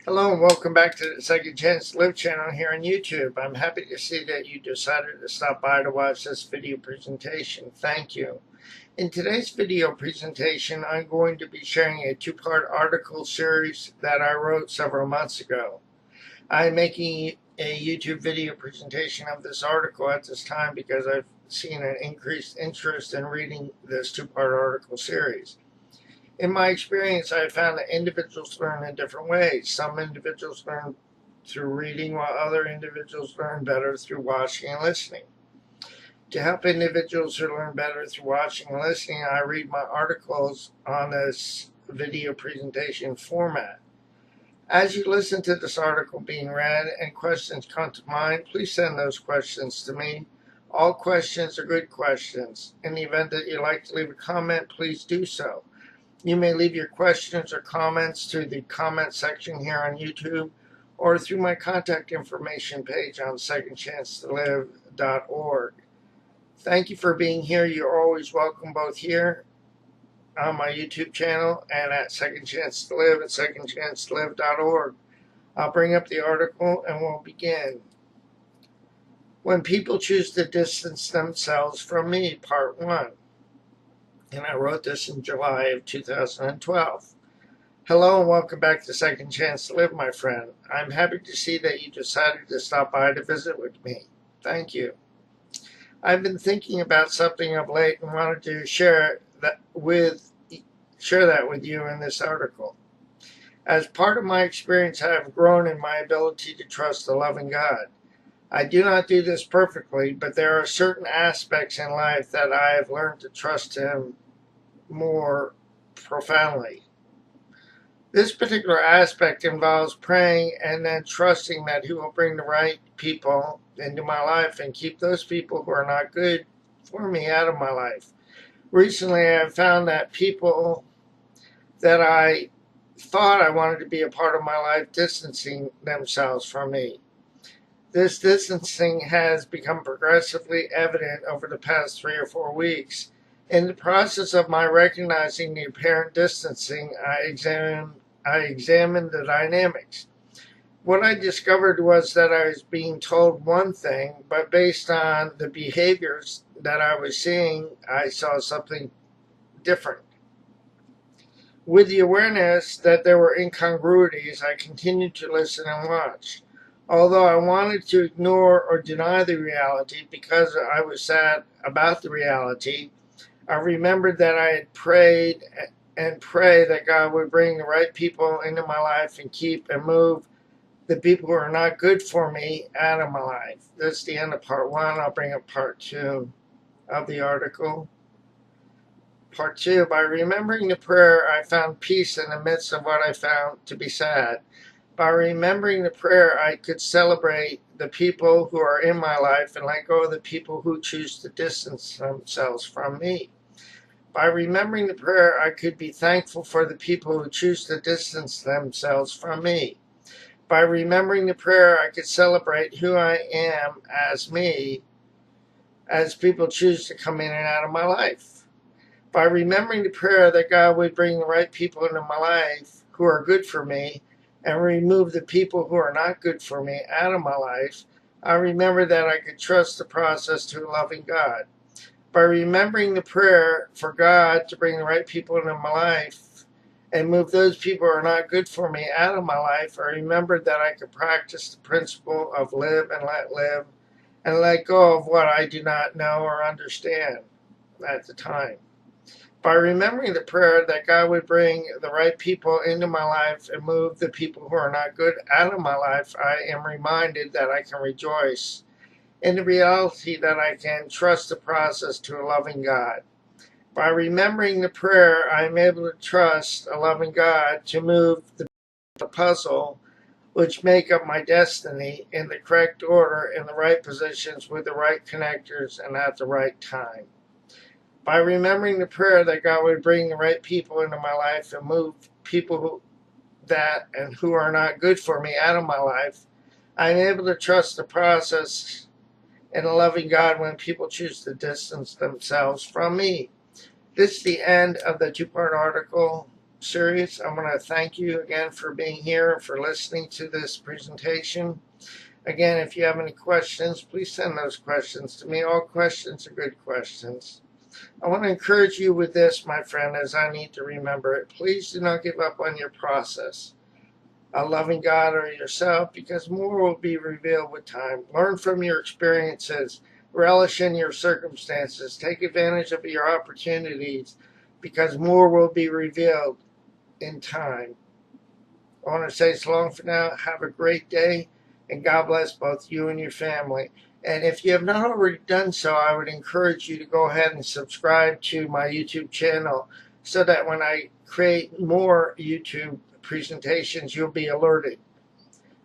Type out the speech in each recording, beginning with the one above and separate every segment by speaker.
Speaker 1: Hello and welcome back to the Second Chance to Live channel here on YouTube. I'm happy to see that you decided to stop by to watch this video presentation. Thank you. In today's video presentation, I'm going to be sharing a two-part article series that I wrote several months ago. I'm making a YouTube video presentation of this article at this time because I've seen an increased interest in reading this two-part article series. In my experience, I have found that individuals learn in different ways. Some individuals learn through reading, while other individuals learn better through watching and listening. To help individuals who learn better through watching and listening, I read my articles on this video presentation format. As you listen to this article being read and questions come to mind, please send those questions to me. All questions are good questions. In the event that you'd like to leave a comment, please do so. You may leave your questions or comments through the comment section here on YouTube or through my contact information page on secondchancetolive.org. Thank you for being here. You're always welcome both here on my YouTube channel and at Second Chance to Live at secondchancetolive.org. I'll bring up the article and we'll begin. When People Choose to Distance Themselves from Me, Part 1. And I wrote this in July of 2012. Hello and welcome back to Second Chance to Live, my friend. I'm happy to see that you decided to stop by to visit with me. Thank you. I've been thinking about something of late and wanted to share that with you in this article. As part of my experience, I have grown in my ability to trust the loving God. I do not do this perfectly, but there are certain aspects in life that I have learned to trust Him more profoundly. This particular aspect involves praying and then trusting that He will bring the right people into my life and keep those people who are not good for me out of my life. Recently, I have found that people that I thought I wanted to be a part of my life distancing themselves from me. This distancing has become progressively evident over the past 3 or 4 weeks. In the process of my recognizing the apparent distancing, I examined the dynamics. What I discovered was that I was being told one thing, but based on the behaviors that I was seeing, I saw something different. With the awareness that there were incongruities, I continued to listen and watch. Although I wanted to ignore or deny the reality because I was sad about the reality, I remembered that I had prayed and pray that God would bring the right people into my life and keep and move the people who are not good for me out of my life. That's the end of part 1. I'll bring up part 2 of the article. Part 2, by remembering the prayer, I found peace in the midst of what I found to be sad. By remembering the prayer, I could celebrate the people who are in my life and let go of the people who choose to distance themselves from me. By remembering the prayer, I could be thankful for the people who choose to distance themselves from me. By remembering the prayer, I could celebrate who I am as me, as people choose to come in and out of my life. By remembering the prayer that God would bring the right people into my life who are good for me and remove the people who are not good for me out of my life, I remember that I could trust the process to a loving God. By remembering the prayer for God to bring the right people into my life and move those people who are not good for me out of my life, I remembered that I could practice the principle of live and let live and let go of what I do not know or understand at the time. By remembering the prayer that God would bring the right people into my life and move the people who are not good out of my life, I am reminded that I can rejoice in the reality that I can trust the process to a loving God. By remembering the prayer, I am able to trust a loving God to move the puzzle which make up my destiny in the correct order, in the right positions, with the right connectors, and at the right time. By remembering the prayer that God would bring the right people into my life and move people who are not good for me out of my life, I'm able to trust the process and a loving God when people choose to distance themselves from me. This is the end of the two-part article. serious. I want to thank you again for being here and for listening to this presentation. Again, if you have any questions, please send those questions to me. All questions are good questions. I want to encourage you with this, my friend, as I need to remember it. Please do not give up on your process. Loving God or yourself, because more will be revealed with time. Learn from your experiences. Relish in your circumstances. Take advantage of your opportunities, because more will be revealed in time. I want to say so long for now. Have a great day, and God bless both you and your family. And if you have not already done so, I would encourage you to go ahead and subscribe to my YouTube channel so that when I create more YouTube presentations, you'll be alerted.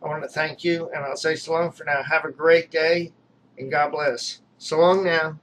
Speaker 1: I want to thank you, and I'll say so long for now. Have a great day, and God bless. So long now.